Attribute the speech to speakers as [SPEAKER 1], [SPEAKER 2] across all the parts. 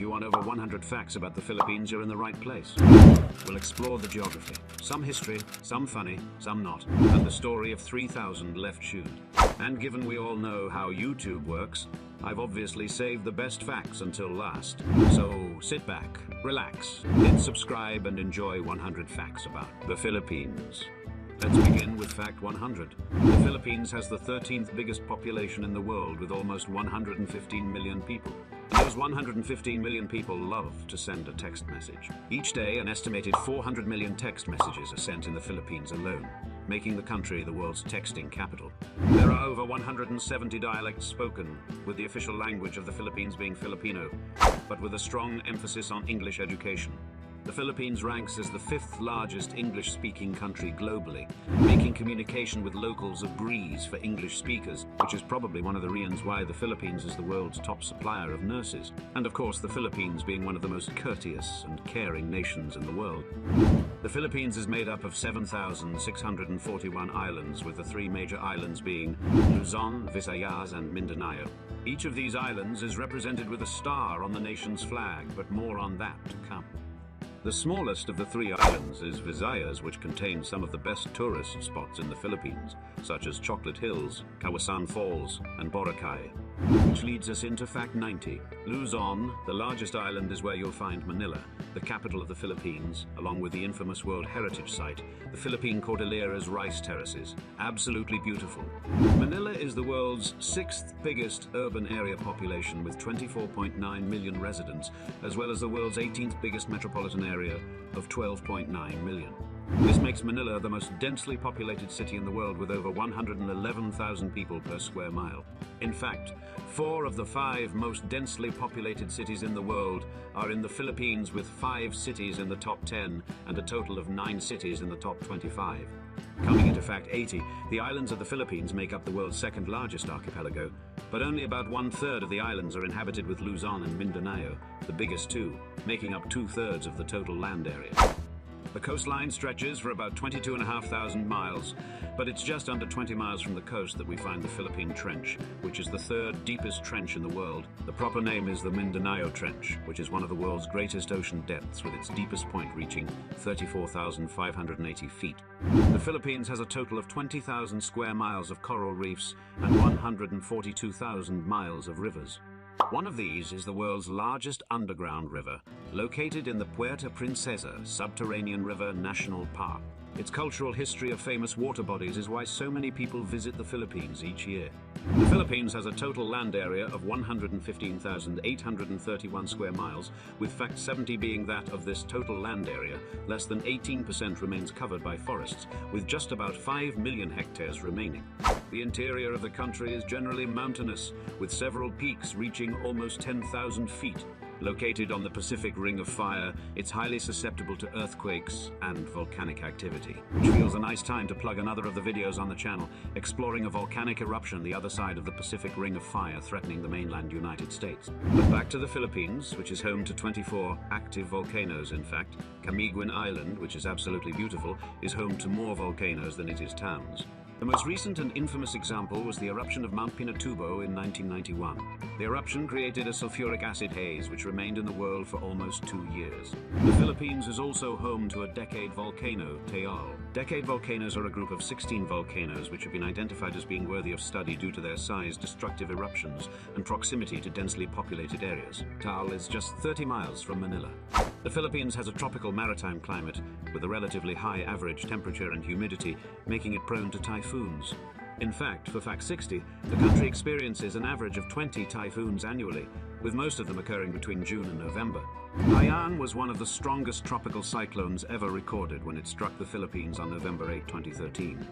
[SPEAKER 1] you want over 100 facts about the Philippines, you're in the right place. We'll explore the geography, some history, some funny, some not, and the story of 3,000 left shoes. And given we all know how YouTube works, I've obviously saved the best facts until last. So sit back, relax, hit subscribe and enjoy 100 facts about the Philippines. Let's begin with fact 100. The Philippines has the 13th biggest population in the world with almost 115 million people. Those 115 million people love to send a text message. Each day, an estimated 400 million text messages are sent in the Philippines alone, making the country the world's texting capital. There are over 170 dialects spoken, with the official language of the Philippines being Filipino, but with a strong emphasis on English education. The Philippines ranks as the 5th largest English-speaking country globally, making communication with locals a breeze for English speakers, which is probably one of the reasons why the Philippines is the world's top supplier of nurses. And of course, the Philippines being one of the most courteous and caring nations in the world. The Philippines is made up of 7,641 islands, with the 3 major islands being Luzon, Visayas, and Mindanao. Each of these islands is represented with a star on the nation's flag, but more on that to come. The smallest of the 3 islands is Visayas, which contains some of the best tourist spots in the Philippines, such as Chocolate Hills, Kawasan Falls, and Boracay. Which leads us into fact 90. Luzon, the largest island, is where you'll find Manila, the capital of the Philippines, along with the infamous World Heritage Site, the Philippine Cordillera's rice terraces. Absolutely beautiful. Manila is the world's 6th biggest urban area population with 24.9 million residents, as well as the world's 18th biggest metropolitan area of 12.9 million. This makes Manila the most densely populated city in the world with over 111,000 people per square mile. In fact, 4 of the 5 most densely populated cities in the world are in the Philippines, with 5 cities in the top 10 and a total of 9 cities in the top 25. Coming into fact 80, the islands of the Philippines make up the world's 2nd largest archipelago, but only about 1/3 of the islands are inhabited, with Luzon and Mindanao, the biggest 2, making up 2/3 of the total land area. The coastline stretches for about 22,500 miles, but it's just under 20 miles from the coast that we find the Philippine Trench, which is the 3rd deepest trench in the world. The proper name is the Mindanao Trench, which is one of the world's greatest ocean depths, with its deepest point reaching 34,580 feet. The Philippines has a total of 20,000 square miles of coral reefs and 142,000 miles of rivers. One of these is the world's largest underground river, located in the Puerto Princesa Subterranean River National Park. Its cultural history of famous water bodies is why so many people visit the Philippines each year. The Philippines has a total land area of 115,831 square miles, with fact 70 being that of this total land area, less than 18% remains covered by forests, with just about 5 million hectares remaining. The interior of the country is generally mountainous, with several peaks reaching almost 10,000 feet. Located on the Pacific Ring of Fire, it's highly susceptible to earthquakes and volcanic activity, which feels a nice time to plug another of the videos on the channel, exploring a volcanic eruption the other side of the Pacific Ring of Fire threatening the mainland United States. But back to the Philippines, which is home to 24 active volcanoes. In fact, Camiguin Island, which is absolutely beautiful, is home to more volcanoes than it is towns. The most recent and infamous example was the eruption of Mount Pinatubo in 1991. The eruption created a sulfuric acid haze which remained in the world for almost 2 years. The Philippines is also home to a decade volcano, Taal. Decade volcanoes are a group of 16 volcanoes which have been identified as being worthy of study due to their size, destructive eruptions, and proximity to densely populated areas. Taal is just 30 miles from Manila. The Philippines has a tropical maritime climate with a relatively high average temperature and humidity, making it prone to typhoons. In fact, for fact 60, the country experiences an average of 20 typhoons annually, with most of them occurring between June and November. Haiyan was one of the strongest tropical cyclones ever recorded when it struck the Philippines on November 8, 2013.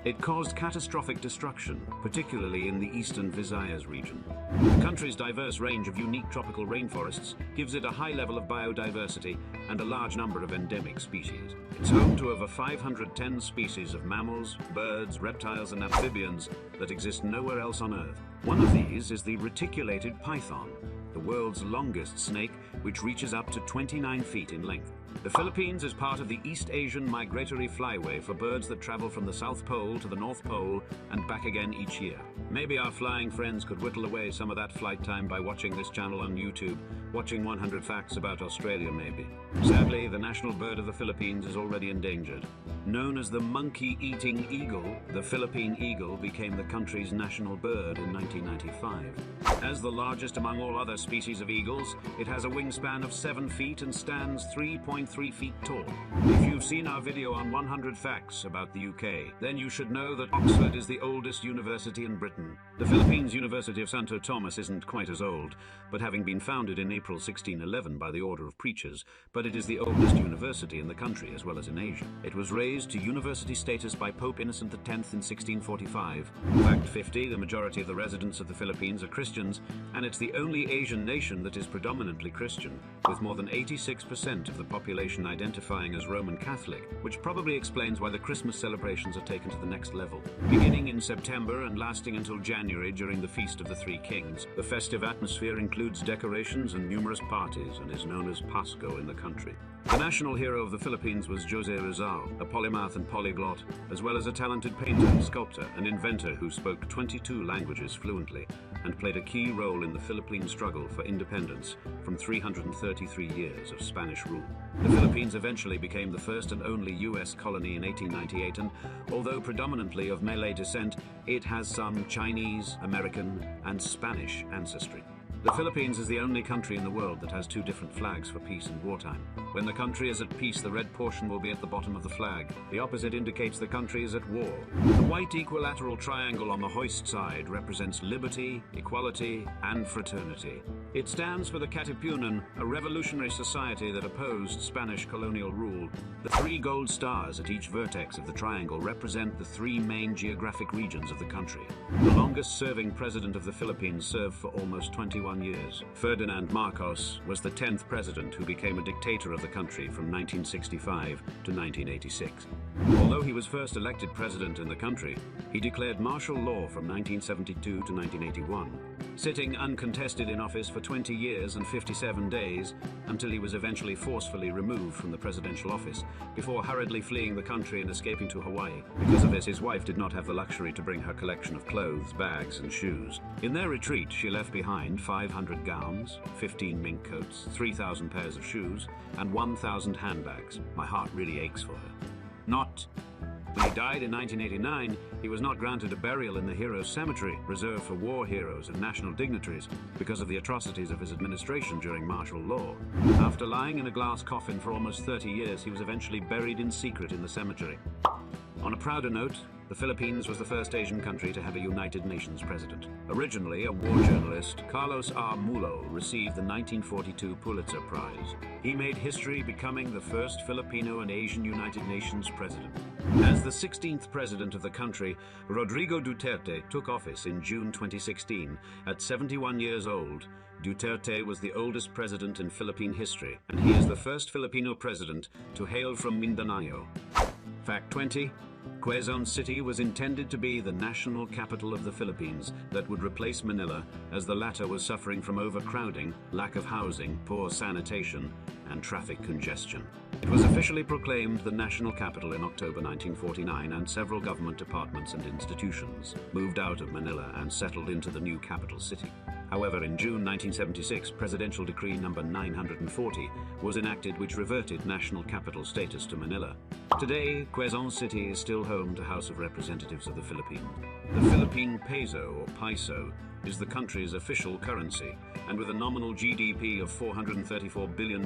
[SPEAKER 1] It caused catastrophic destruction, particularly in the eastern Visayas region. The country's diverse range of unique tropical rainforests gives it a high level of biodiversity and a large number of endemic species. It's home to over 510 species of mammals, birds, reptiles, and amphibians that exist nowhere else on Earth. One of these is the reticulated python, the world's longest snake, which reaches up to 29 feet in length. The Philippines is part of the East Asian migratory flyway for birds that travel from the South Pole to the North Pole and back again each year. Maybe our flying friends could whittle away some of that flight time by watching this channel on YouTube, watching 100 facts about Australia maybe. Sadly, the national bird of the Philippines is already endangered. Known as the monkey-eating eagle, the Philippine eagle became the country's national bird in 1995. As the largest among all other species of eagles, it has a wingspan of 7 feet and stands 3.3 feet tall. If you've seen our video on 100 facts about the UK, then you should know that Oxford is the oldest university in Britain. The Philippines University of Santo Tomas isn't quite as old, but having been founded in April 1611 by the Order of Preachers, but it is the oldest university in the country as well as in Asia. It was raised to university status by Pope Innocent X in 1645. Fact 50, the majority of the residents of the Philippines are Christians, and it's the only Asian nation that is predominantly Christian, with more than 86% of the population identifying as Roman Catholic, which probably explains why the Christmas celebrations are taken to the next level. Beginning in September and lasting until January during the Feast of the Three Kings, the festive atmosphere includes decorations and numerous parties and is known as Pasko in the country. The national hero of the Philippines was Jose Rizal, a polymath and polyglot, as well as a talented painter, sculptor, and inventor who spoke 22 languages fluently and played a key role in the Philippine struggle for independence from 333 years of Spanish rule. The Philippines eventually became the first and only U.S. colony in 1898, and although predominantly of Malay descent, it has some Chinese, American, and Spanish ancestry. The Philippines is the only country in the world that has 2 different flags for peace and wartime. When the country is at peace, the red portion will be at the bottom of the flag. The opposite indicates the country is at war. The white equilateral triangle on the hoist side represents liberty, equality, and fraternity. It stands for the Katipunan, a revolutionary society that opposed Spanish colonial rule. The 3 gold stars at each vertex of the triangle represent the 3 main geographic regions of the country. The longest-serving president of the Philippines served for almost 21 years. Ferdinand Marcos was the 10th president who became a dictator of the country from 1965 to 1986. Although he was first elected president in the country, he declared martial law from 1972 to 1981, sitting uncontested in office for 20 years and 57 days until he was eventually forcefully removed from the presidential office before hurriedly fleeing the country and escaping to Hawaii. Because of this, his wife did not have the luxury to bring her collection of clothes, bags, and shoes. In their retreat, she left behind 500 gowns, 15 mink coats, 3,000 pairs of shoes, and 1,000 handbags. My heart really aches for her. When he died in 1989, he was not granted a burial in the Heroes Cemetery, reserved for war heroes and national dignitaries, because of the atrocities of his administration during martial law. After lying in a glass coffin for almost 30 years, he was eventually buried in secret in the cemetery. On a prouder note, the Philippines was the first Asian country to have a United Nations president. Originally a war journalist, Carlos R. Mulo received the 1942 Pulitzer Prize. He made history becoming the first Filipino and Asian United Nations president. As the 16th president of the country, Rodrigo Duterte took office in June 2016 at 71 years old. Duterte was the oldest president in Philippine history, and he is the first Filipino president to hail from Mindanao. Fact 20. Quezon City was intended to be the national capital of the Philippines that would replace Manila, as the latter was suffering from overcrowding, lack of housing, poor sanitation, and traffic congestion. It was officially proclaimed the national capital in October 1949, and several government departments and institutions moved out of Manila and settled into the new capital city. However, in June 1976, Presidential Decree number 940 was enacted, which reverted national capital status to Manila. Today, Quezon City is still home to House of Representatives of the Philippines. The Philippine peso, or piso, is the country's official currency, and with a nominal GDP of $434 billion,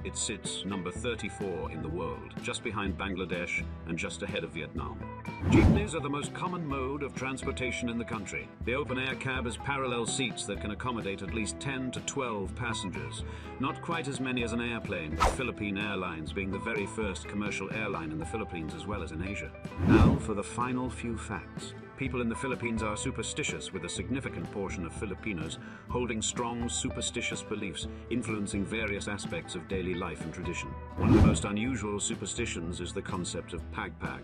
[SPEAKER 1] it sits number 34 in the world, just behind Bangladesh and just ahead of Vietnam. Jeepneys are the most common mode of transportation in the country. The open-air cab has parallel seats that can accommodate at least 10 to 12 passengers. Not quite as many as an airplane, but Philippine Airlines being the very first commercial airline in the Philippines as well as in Asia. Now for the final few facts. People in the Philippines are superstitious, with a significant portion of Filipinos holding strong superstitious beliefs, influencing various aspects of daily life and tradition. One of the most unusual superstitions is the concept of pagpag.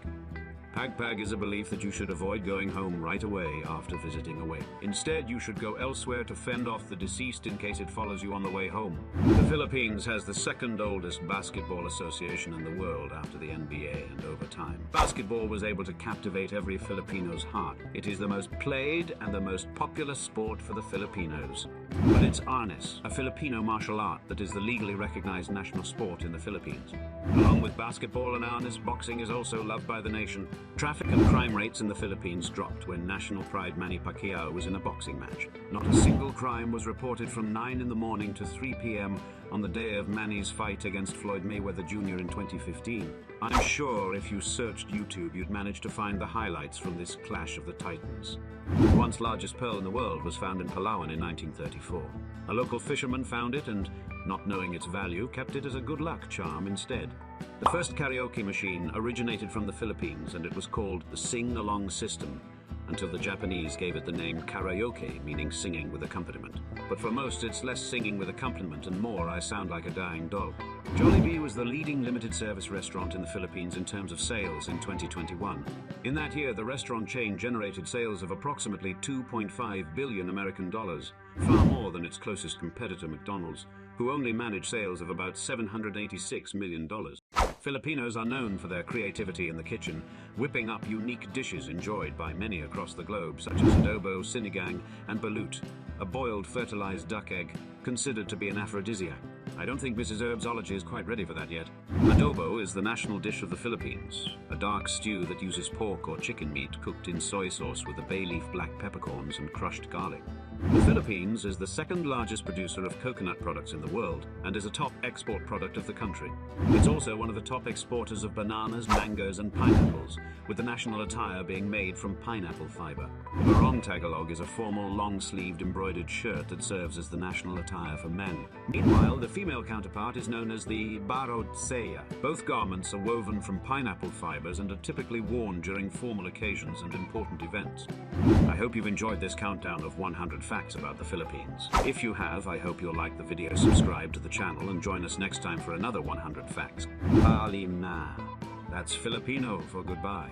[SPEAKER 1] Pagpag is a belief that you should avoid going home right away after visiting a wake. Instead, you should go elsewhere to fend off the deceased in case it follows you on the way home. The Philippines has the second oldest basketball association in the world after the NBA, and over time, basketball was able to captivate every Filipino's heart. It is the most played and the most popular sport for the Filipinos. But it's arnis, a Filipino martial art that is the legally recognized national sport in the Philippines. Along with basketball and arnis, boxing is also loved by the nation. Traffic and crime rates in the Philippines dropped when national pride Manny Pacquiao was in a boxing match. Not a single crime was reported from 9 in the morning to 3 p.m. on the day of Manny's fight against Floyd Mayweather Jr. in 2015. I'm sure if you searched YouTube, you'd manage to find the highlights from this clash of the titans. The once largest pearl in the world was found in Palawan in 1934. A local fisherman found it and, not knowing its value, kept it as a good luck charm instead. The first karaoke machine originated from the Philippines, and it was called the sing-along system, until the Japanese gave it the name karaoke, meaning singing with accompaniment. But for most, it's less singing with accompaniment and more I sound like a dying dog. Jollibee was the leading limited service restaurant in the Philippines in terms of sales in 2021. In that year, the restaurant chain generated sales of approximately $2.5 billion American dollars, far more than its closest competitor McDonald's, who only managed sales of about $786 million. Filipinos are known for their creativity in the kitchen, whipping up unique dishes enjoyed by many across the globe, such as adobo, sinigang, and balut, a boiled fertilized duck egg, considered to be an aphrodisiac. I don't think Mrs. Urbsology is quite ready for that yet. Adobo is the national dish of the Philippines, a dark stew that uses pork or chicken meat cooked in soy sauce with a bay leaf, black peppercorns, and crushed garlic. The Philippines is the second largest producer of coconut products in the world and is a top export product of the country. It's also one of the top exporters of bananas, mangoes, and pineapples, with the national attire being made from pineapple fiber. The barong Tagalog is a formal, long-sleeved embroidered shirt that serves as the national attire for men. Meanwhile, the female counterpart is known as the barotseya. Both garments are woven from pineapple fibers and are typically worn during formal occasions and important events. I hope you've enjoyed this countdown of 100 facts about the Philippines. If you have, I hope you'll like the video, subscribe to the channel, and join us next time for another 100 facts. Paalim na. That's Filipino for goodbye.